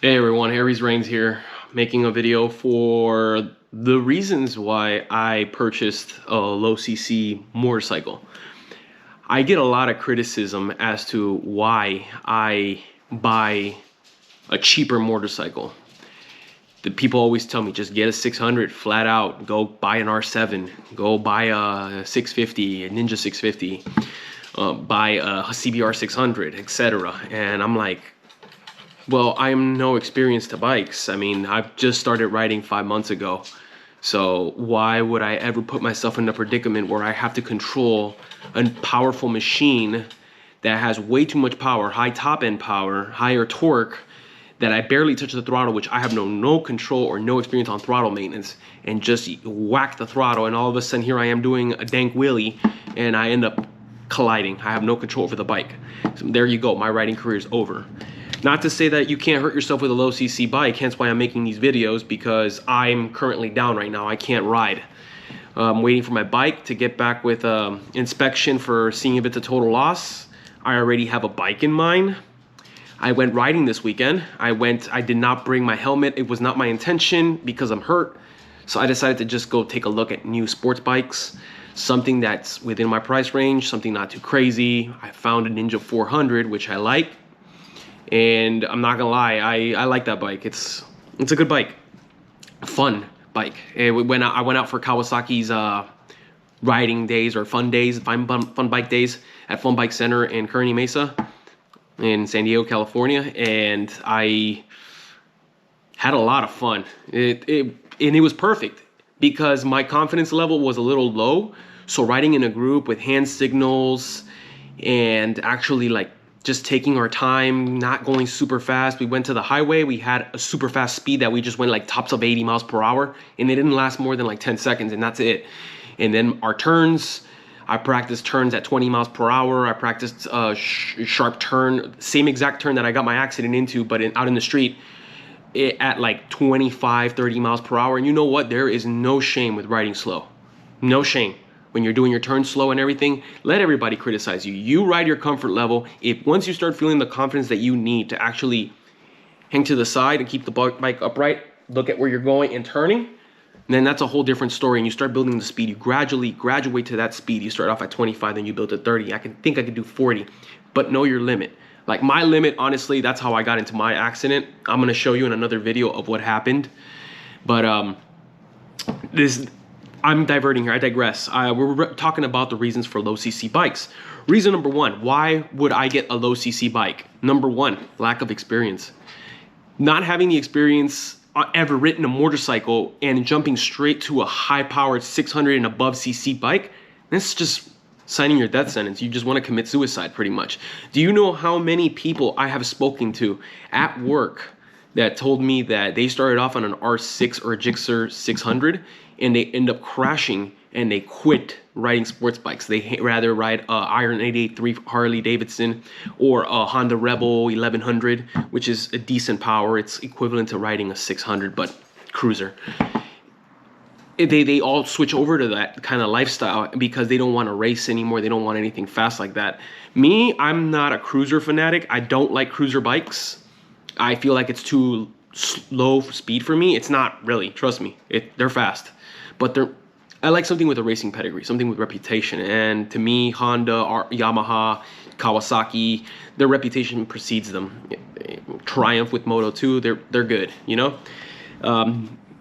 Hey everyone, Ares.Reigns here, making a video for the reasons why I purchased a low CC motorcycle. I get a lot of criticism as to why I buy a cheaper motorcycle. The people always tell me just get a 600 flat out, go buy an R7, go buy a 650, a Ninja 650, buy a CBR 600, etc. And I'm like, well, I'm no experience to bikes. I mean, I've just started riding 5 months ago. So why would I ever put myself in a predicament where I have to control a powerful machine that has way too much power, high top end power, higher torque, that I barely touch the throttle, which I have no control or no experience on throttle maintenance, and just whack the throttle, and all of a sudden here I am doing a dank wheelie, and I end up colliding. I have no control over the bike. So there you go, my riding career is over. Not to say that you can't hurt yourself with a low CC bike, hence why I'm making these videos, because I'm currently down right now. I can't ride. I'm waiting for my bike to get back with inspection for seeing if it's a total loss. I already have a bike in mind. I went riding this weekend. I did not bring my helmet. It was not my intention because I'm hurt. So I decided to just go take a look at new sports bikes, something that's within my price range, something not too crazy. I found a Ninja 400, which I like. And I'm not gonna lie, I like that bike. It's a good bike, fun bike. I went out for Kawasaki's riding days or fun days, fun bike days at Fun Bike Center in Kearney Mesa in San Diego, California, and I had a lot of fun. And it was perfect because my confidence level was a little low. So riding in a group with hand signals and actually like just taking our time, not going super fast. We went to the highway. We had a super fast speed that we just went like tops of 80 miles per hour, and it didn't last more than like 10 seconds, and that's it. And then our turns, I practiced turns at 20 miles per hour. I practiced a sharp turn, same exact turn that I got my accident into, but out in the street at like 25, 30 miles per hour. And you know what? There is no shame with riding slow. No shame. When you're doing your turn slow and everything, let everybody criticize you. You ride your comfort level. If once you start feeling the confidence that you need to actually hang to the side and keep the bike upright, look at where you're going and turning, then that's a whole different story. And you start building the speed. You gradually graduate to that speed. You start off at 25, then you build to 30. I could do 40, but know your limit. Like my limit, honestly, that's how I got into my accident. I'm gonna show you in another video of what happened. But I'm diverting here. I digress. We're talking about the reasons for low CC bikes. Reason number one, why would I get a low CC bike? Number one, lack of experience. Not having the experience ever ridden a motorcycle and jumping straight to a high-powered 600 and above CC bike, that's just signing your death sentence. You just want to commit suicide, pretty much. Do you know how many people I have spoken to at work that told me that they started off on an R6 or a Gixxer 600 and they end up crashing and they quit riding sports bikes? They rather ride Iron 883 Harley Davidson or a Honda Rebel 1100, which is a decent power. It's equivalent to riding a 600, but cruiser. They all switch over to that kind of lifestyle because they don't want to race anymore. They don't want anything fast like that. Me, I'm not a cruiser fanatic. I don't like cruiser bikes. I feel like it's too low speed for me. It's not really, trust me. They're fast, but I like something with a racing pedigree, something with reputation. And to me, Honda, Yamaha, Kawasaki, their reputation precedes them. Triumph with Moto 2, they're good, you know?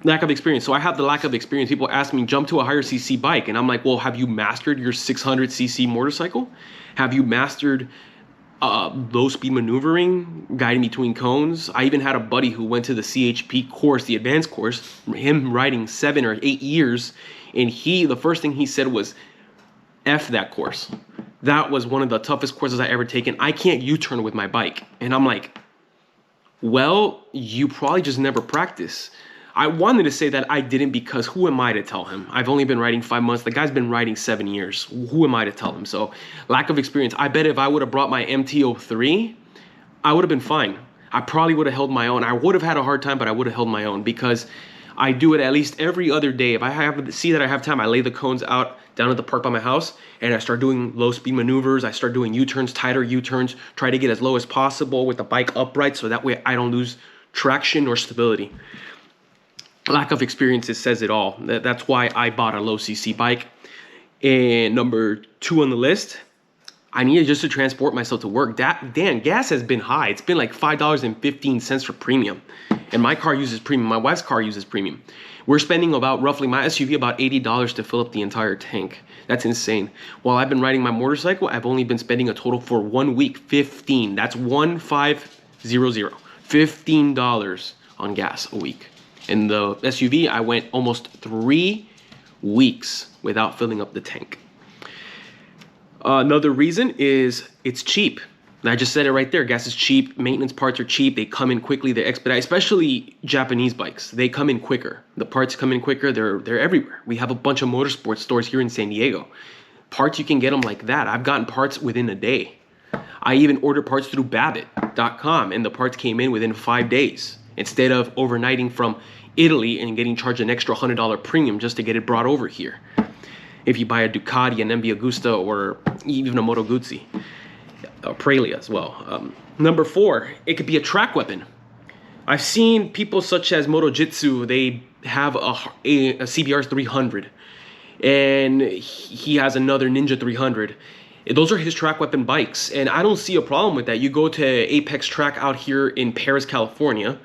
Lack of experience. So I have the lack of experience. People ask me, jump to a higher CC bike. And I'm like, well, have you mastered your 600 CC motorcycle? Have you mastered low speed maneuvering, guiding between cones? I even had a buddy who went to the CHP course, the advanced course, him riding 7 or 8 years. And the first thing he said was, F that course. That was one of the toughest courses I ever taken. I can't U-turn with my bike. And I'm like, well, you probably just never practice. I wanted to say that I didn't because who am I to tell him? I've only been riding 5 months. The guy's been riding 7 years. Who am I to tell him? So lack of experience. I bet if I would have brought my MT-03, I would have been fine. I probably would have held my own. I would have had a hard time, but I would have held my own because I do it at least every other day. If I see that I have time, I lay the cones out down at the park by my house and I start doing low speed maneuvers. I start doing U-turns, tighter U-turns, try to get as low as possible with the bike upright so that way I don't lose traction or stability. Lack of experience, it says it all. That's why I bought a low CC bike. And number 2 on the list, I needed just to transport myself to work. Dan, gas has been high. It's been like $5.15 for premium. And my car uses premium. My wife's car uses premium. We're spending about roughly, my SUV, about $80 to fill up the entire tank. That's insane. While I've been riding my motorcycle, I've only been spending a total for 1 week, 15. That's 1500. $15 on gas a week. In the SUV, I went almost 3 weeks without filling up the tank. Another reason is it's cheap. And I just said it right there. Gas is cheap. Maintenance parts are cheap. They come in quickly. They expedite, especially Japanese bikes. They come in quicker. The parts come in quicker. They're everywhere. We have a bunch of motorsports stores here in San Diego. Parts, you can get them like that. I've gotten parts within a day. I even ordered parts through Babbitt.com, and the parts came in within 5 days. Instead of overnighting from Italy and getting charged an extra $100 premium just to get it brought over here. If you buy a Ducati, an MV Agusta, or even a Moto Guzzi, Aprilia as well. Number 4, it could be a track weapon. I've seen people such as Moto Jitsu, they have a CBR 300, and he has another Ninja 300. Those are his track weapon bikes, and I don't see a problem with that. You go to Apex Track out here in Paris, California.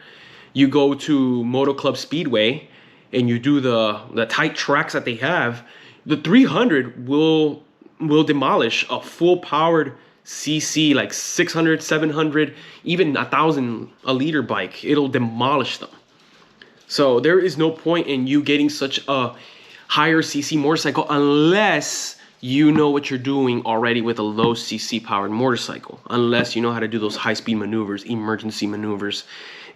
You go to Moto Club Speedway, and you do the tight tracks that they have. The 300 will demolish a full-powered CC, like 600, 700, even 1,000 a liter bike. It'll demolish them. So there is no point in you getting such a higher CC motorcycle unless you know what you're doing already with a low CC powered motorcycle. Unless you know how to do those high-speed maneuvers, emergency maneuvers,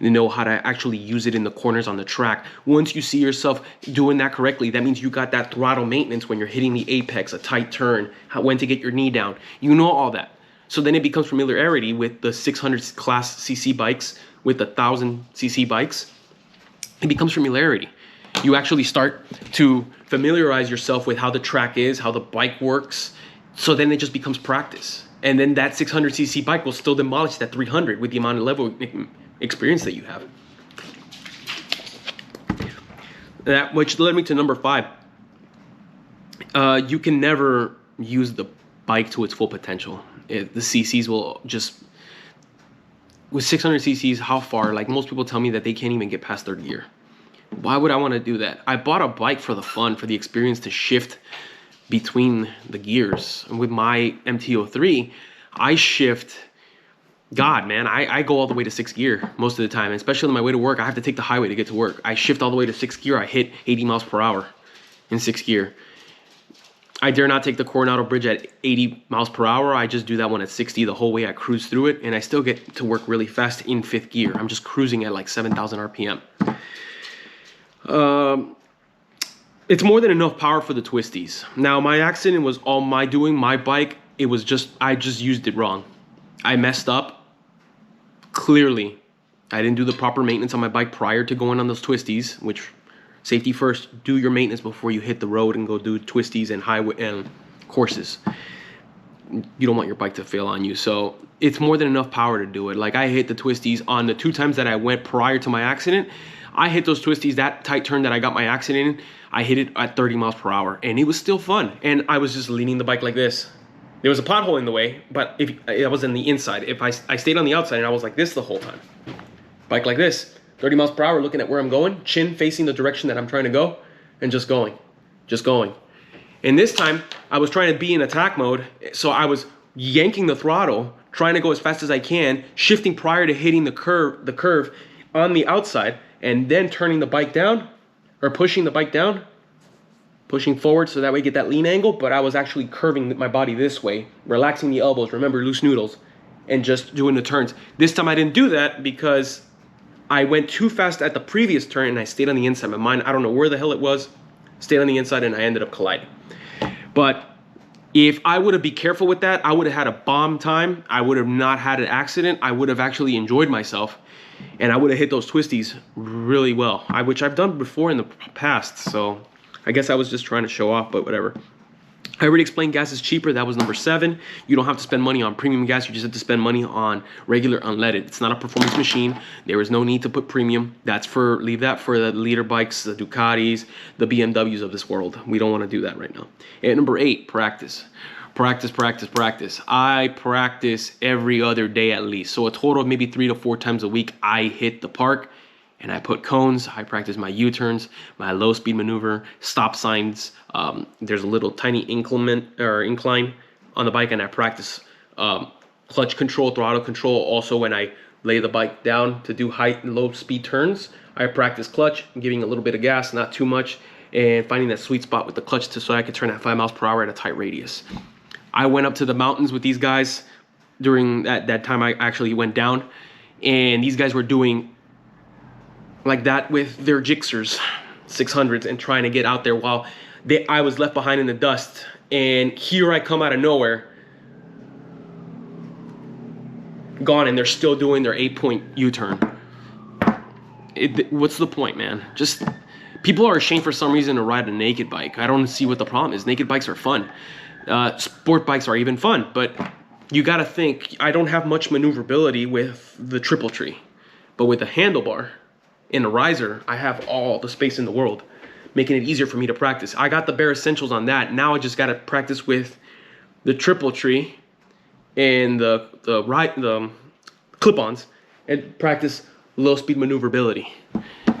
you know how to actually use it in the corners on the track. Once you see yourself doing that correctly, that means you got that throttle maintenance when you're hitting the apex, a tight turn, when to get your knee down. You know all that. So then it becomes familiarity with the 600 class CC bikes, with the 1,000 CC bikes. It becomes familiarity. You actually start to familiarize yourself with how the track is, how the bike works. So then it just becomes practice. And then that 600cc bike will still demolish that 300 with the amount of level experience that you have. That, which led me to number 5. You can never use the bike to its full potential. The CCs will just, with 600 CCs, how far? Like most people tell me that they can't even get past third gear. Why would I want to do that? I bought a bike for the fun, for the experience to shift between the gears. And with my MT-03, I shift, God, man, I go all the way to 6th gear most of the time. Especially on my way to work, I have to take the highway to get to work. I shift all the way to 6th gear. I hit 80 miles per hour in 6th gear. I dare not take the Coronado Bridge at 80 miles per hour. I just do that one at 60 the whole way. I cruise through it, and I still get to work really fast in 5th gear. I'm just cruising at like 7,000 RPM. It's more than enough power for the twisties. Now, my accident was all my doing. My bike, it was just, I just used it wrong. I messed up. Clearly, I didn't do the proper maintenance on my bike prior to going on those twisties, which, safety first, do your maintenance before you hit the road and go do twisties and highway and courses. You don't want your bike to fail on you. So it's more than enough power to do it. Like I hit the twisties on the 2 times that I went prior to my accident. I hit those twisties, that tight turn that I got my accident in, I hit it at 30 miles per hour, and it was still fun. And I was just leaning the bike like this. There was a pothole in the way, but if I was on the inside. If I stayed on the outside, and I was like this the whole time. Bike like this, 30 miles per hour, looking at where I'm going, chin facing the direction that I'm trying to go, and just going. And this time, I was trying to be in attack mode, so I was yanking the throttle, trying to go as fast as I can, shifting prior to hitting the curve on the outside, and then turning the bike down, or pushing the bike down, pushing forward so that way you get that lean angle, but I was actually curving my body this way, relaxing the elbows, remember, loose noodles, and just doing the turns. This time I didn't do that because I went too fast at the previous turn and I stayed on the inside. My mind, I don't know where the hell it was, stayed on the inside and I ended up colliding. But if I would have been careful with that, I would have had a bomb time. I would have not had an accident. I would have actually enjoyed myself. And I would have hit those twisties really well, which I've done before in the past. So I guess I was just trying to show off, but whatever. I already explained gas is cheaper. That was number 7. You don't have to spend money on premium gas. You just have to spend money on regular unleaded. It's not a performance machine. There is no need to put premium. Leave that for the leader bikes, the Ducatis, the BMWs of this world. We don't want to do that right now. And number 8, practice. Practice, practice, practice. I practice every other day at least. So a total of maybe 3 to 4 times a week, I hit the park and I put cones. I practice my U-turns, my low speed maneuver, stop signs. There's a little tiny incline on the bike, and I practice clutch control, throttle control. Also, when I lay the bike down to do high and low speed turns, I practice clutch, giving a little bit of gas, not too much, and finding that sweet spot with the clutch so I could turn at 5 miles per hour at a tight radius. I went up to the mountains with these guys during that time I actually went down, and these guys were doing like that with their Gixxers 600s and trying to get out there while I was left behind in the dust. And here I come out of nowhere, gone, and they're still doing their 8-point U-turn. What's the point, man? Just people are ashamed for some reason to ride a naked bike. I don't see what the problem is. Naked bikes are fun. Sport bikes are even fun, but you got to think, I don't have much maneuverability with the triple tree, but with the handlebar in a riser, I have all the space in the world, making it easier for me to practice. I got the bare essentials on that. Now I just got to practice with the triple tree and the clip-ons and practice low speed maneuverability.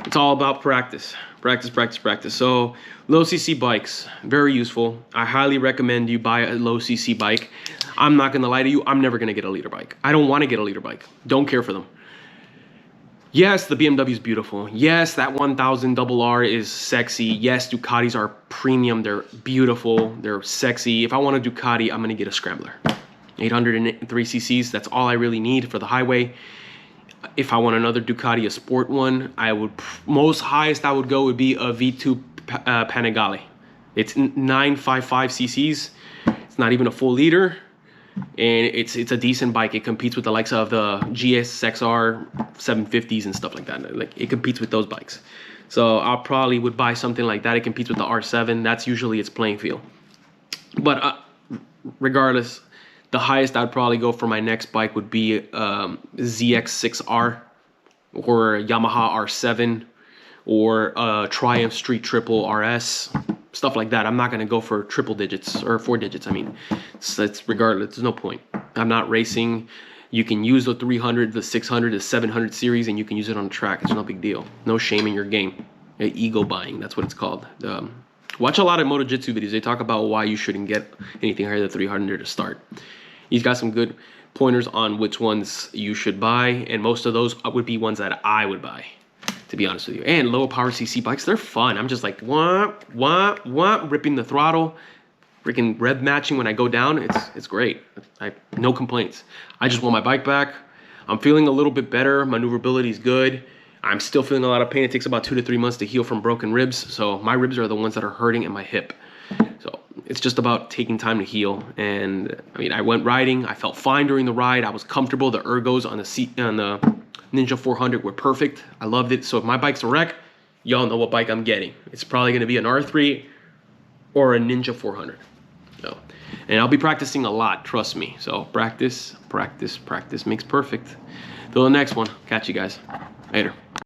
It's all about practice, practice, practice, practice. So low CC bikes, very useful. I highly recommend you buy a low CC bike. I'm not gonna lie to you, I'm never gonna get a leader bike. I don't wanna get a leader bike. Don't care for them. Yes, the BMW is beautiful. Yes, that 1000 RR is sexy. Yes, Ducatis are premium. They're beautiful. They're sexy. If I want a Ducati, I'm going to get a Scrambler. 803 cc's. That's all I really need for the highway. If I want another Ducati, a sport one, most highest I would go would be a V2 Panigale. It's 955 cc's. It's not even a full liter. And it's a decent bike. It competes with the likes of the GSXR 750s and stuff like that. Like, it competes with those bikes. So I probably would buy something like that. It competes with the R7. That's usually its playing field. But regardless, the highest I'd probably go for my next bike would be ZX6R or Yamaha R7 or Triumph Street Triple RS. Stuff like that. I'm not going to go for triple digits or 4 digits. I mean, it's regardless. There's no point. I'm not racing. You can use the 300, the 600, the 700 series, and you can use it on the track. It's no big deal. No shame in your game. Ego buying. That's what it's called. Watch a lot of Moto-Jitsu videos. They talk about why you shouldn't get anything higher than 300 to start. He's got some good pointers on which ones you should buy, and most of those would be ones that I would buy, to be honest with you. And low power CC bikes, they're fun. I'm just like, ripping the throttle, freaking rev matching when I go down. It's great. No complaints. I just want my bike back. I'm feeling a little bit better. Maneuverability is good. I'm still feeling a lot of pain. It takes about 2 to 3 months to heal from broken ribs. So my ribs are the ones that are hurting in my hip. So it's just about taking time to heal. And I mean, I went riding. I felt fine during the ride. I was comfortable. The ergos on the seat, on the Ninja 400 were perfect. I loved it. So if my bike's a wreck, y'all know what bike I'm getting. It's probably going to be an R3 or a Ninja 400. So, and I'll be practicing a lot, trust me. So practice, practice, practice makes perfect. Till the next one. Catch you guys later.